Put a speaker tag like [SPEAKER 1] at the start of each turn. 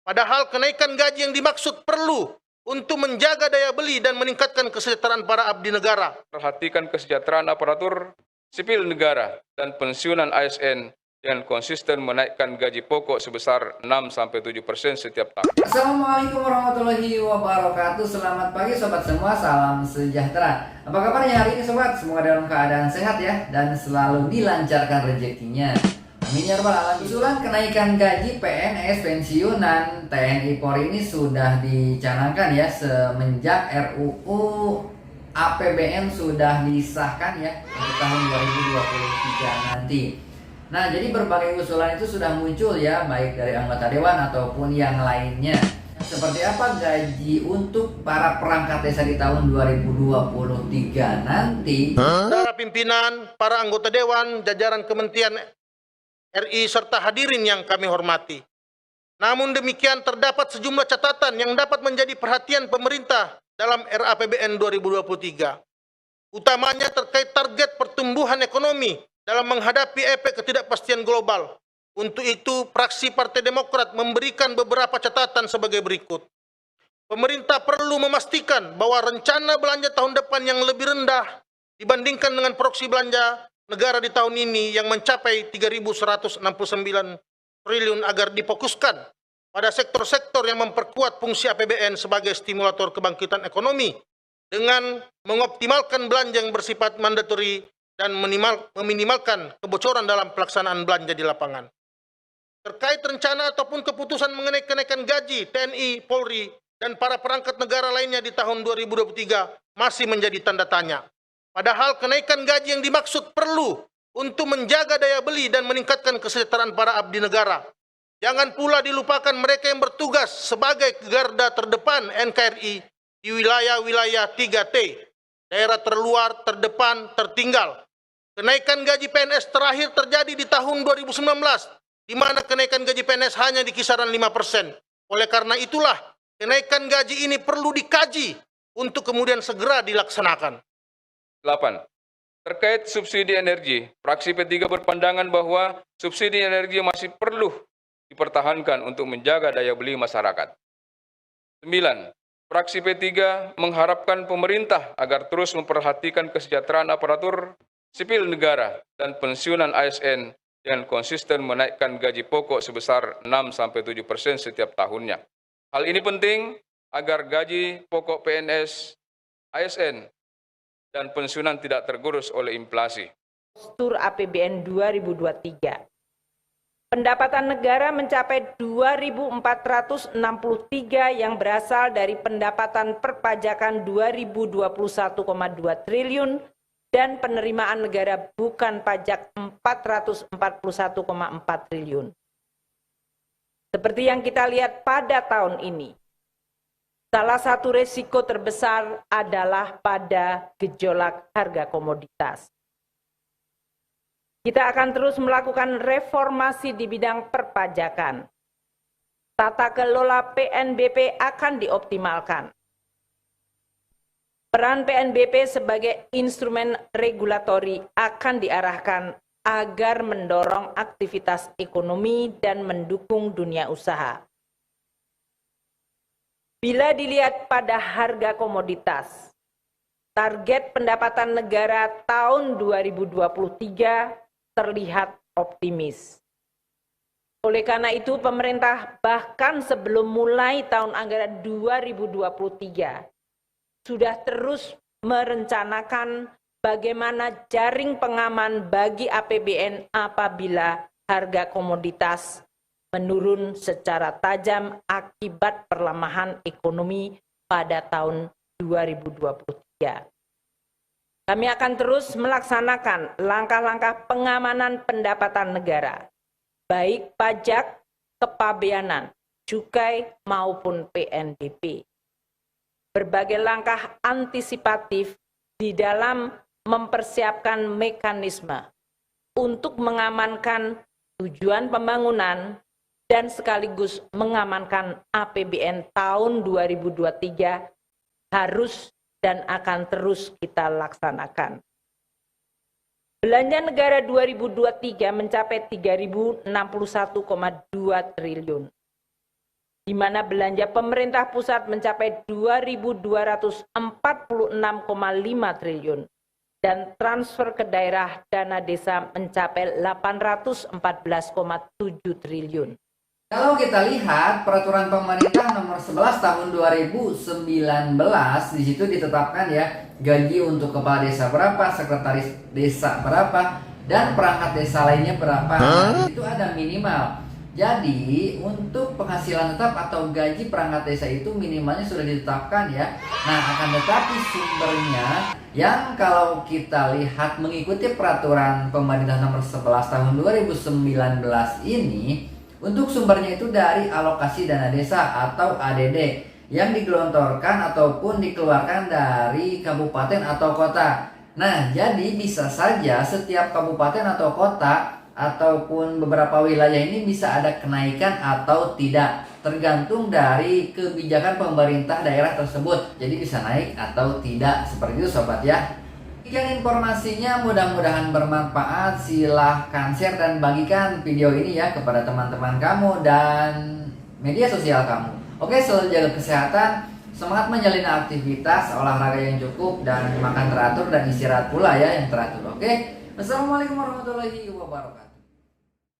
[SPEAKER 1] Padahal kenaikan gaji yang dimaksud perlu untuk menjaga daya beli dan meningkatkan kesejahteraan para abdi negara.
[SPEAKER 2] Perhatikan kesejahteraan aparatur sipil negara dan pensiunan ASN dengan konsisten menaikkan gaji pokok sebesar 6-7% setiap tahun.
[SPEAKER 3] Assalamualaikum warahmatullahi wabarakatuh. Selamat pagi sobat semua, salam sejahtera. Apa kabarnya hari ini sobat? Semoga dalam keadaan sehat ya, dan selalu dilancarkan rezekinya. Amin ya rabbal alamin. Usulan kenaikan gaji PNS pensiunan TNI Polri ini sudah dicanangkan ya semenjak RUU APBN sudah disahkan ya untuk tahun 2023 nanti. Nah, jadi berbagai usulan itu sudah muncul ya, baik dari anggota dewan ataupun yang lainnya. Seperti apa gaji untuk para perangkat desa di tahun 2023 nanti?
[SPEAKER 1] Para pimpinan, para anggota dewan, jajaran Kementerian RI serta hadirin yang kami hormati. Namun demikian terdapat sejumlah catatan yang dapat menjadi perhatian pemerintah dalam RAPBN 2023. Utamanya terkait target pertumbuhan ekonomi dalam menghadapi efek ketidakpastian global. Untuk itu, fraksi Partai Demokrat memberikan beberapa catatan sebagai berikut. Pemerintah perlu memastikan bahwa rencana belanja tahun depan yang lebih rendah dibandingkan dengan proyeksi belanja negara di tahun ini yang mencapai 3.169 triliun agar difokuskan pada sektor-sektor yang memperkuat fungsi APBN sebagai stimulator kebangkitan ekonomi dengan mengoptimalkan belanja yang bersifat mandatori dan meminimalkan kebocoran dalam pelaksanaan belanja di lapangan. Terkait rencana ataupun keputusan mengenai kenaikan gaji TNI, Polri, dan para perangkat negara lainnya di tahun 2023 masih menjadi tanda tanya. Padahal kenaikan gaji yang dimaksud perlu untuk menjaga daya beli dan meningkatkan kesejahteraan para abdi negara. Jangan pula dilupakan mereka yang bertugas sebagai garda terdepan NKRI di wilayah-wilayah 3T, daerah terluar, terdepan, tertinggal. Kenaikan gaji PNS terakhir terjadi di tahun 2019, di mana kenaikan gaji PNS hanya di kisaran 5%. Oleh karena itulah, kenaikan gaji ini perlu dikaji untuk kemudian segera dilaksanakan.
[SPEAKER 2] 8. Terkait subsidi energi, fraksi P3 berpandangan bahwa subsidi energi masih perlu dipertahankan untuk menjaga daya beli masyarakat. 9. Fraksi P3 mengharapkan pemerintah agar terus memperhatikan kesejahteraan aparatur sipil negara dan pensiunan ASN dengan konsisten menaikkan gaji pokok sebesar 6-7% setiap tahunnya. Hal ini penting agar gaji pokok PNS, ASN, dan pensiunan tidak tergerus oleh inflasi.
[SPEAKER 4] Postur APBN 2023. Pendapatan negara mencapai 2.463 yang berasal dari pendapatan perpajakan 2021,2 triliun dan penerimaan negara bukan pajak 441,4 triliun. Seperti yang kita lihat pada tahun ini, salah satu resiko terbesar adalah pada gejolak harga komoditas. Kita akan terus melakukan reformasi di bidang perpajakan. Tata kelola PNBP akan dioptimalkan. Peran PNBP sebagai instrumen regulatori akan diarahkan agar mendorong aktivitas ekonomi dan mendukung dunia usaha. Bila dilihat pada harga komoditas, target pendapatan negara tahun 2023 terlihat optimis. Oleh karena itu, pemerintah bahkan sebelum mulai tahun anggaran 2023 sudah terus merencanakan bagaimana jaring pengaman bagi APBN apabila harga komoditas menurun secara tajam akibat perlemahan ekonomi pada tahun 2023. Kami akan terus melaksanakan langkah-langkah pengamanan pendapatan negara, baik pajak, kepabeanan, cukai, maupun PNBP. Berbagai langkah antisipatif di dalam mempersiapkan mekanisme untuk mengamankan tujuan pembangunan dan sekaligus mengamankan APBN tahun 2023 harus dan akan terus kita laksanakan. Belanja negara 2023 mencapai 3.061,2 triliun. di mana belanja pemerintah pusat mencapai 2.246,5 triliun dan transfer ke daerah dana desa mencapai 814,7 triliun.
[SPEAKER 3] Kalau kita lihat peraturan pemerintah nomor 11 tahun 2019 di situ ditetapkan ya gaji untuk kepala desa berapa, sekretaris desa berapa, dan perangkat desa lainnya berapa. Nah, itu ada minimal. Jadi untuk penghasilan tetap atau gaji perangkat desa itu minimalnya sudah ditetapkan ya. Nah akan tetapi sumbernya yang kalau kita lihat mengikuti peraturan pemerintah nomor 11 tahun 2019 ini, untuk sumbernya itu dari alokasi dana desa atau ADD yang digelontorkan ataupun dikeluarkan dari kabupaten atau kota. Nah, jadi bisa saja setiap kabupaten atau kota ataupun beberapa wilayah ini bisa ada kenaikan atau tidak, tergantung dari kebijakan pemerintah daerah tersebut. Jadi bisa naik atau tidak, seperti itu sobat ya. Demikian informasinya, mudah-mudahan bermanfaat. Silahkan share dan bagikan video ini ya kepada teman-teman kamu dan media sosial kamu. Oke, selalu jaga kesehatan, semangat menjalani aktivitas, olahraga yang cukup, dan makan teratur dan istirahat pula ya yang teratur. Oke, wassalamualaikum warahmatullahi wabarakatuh.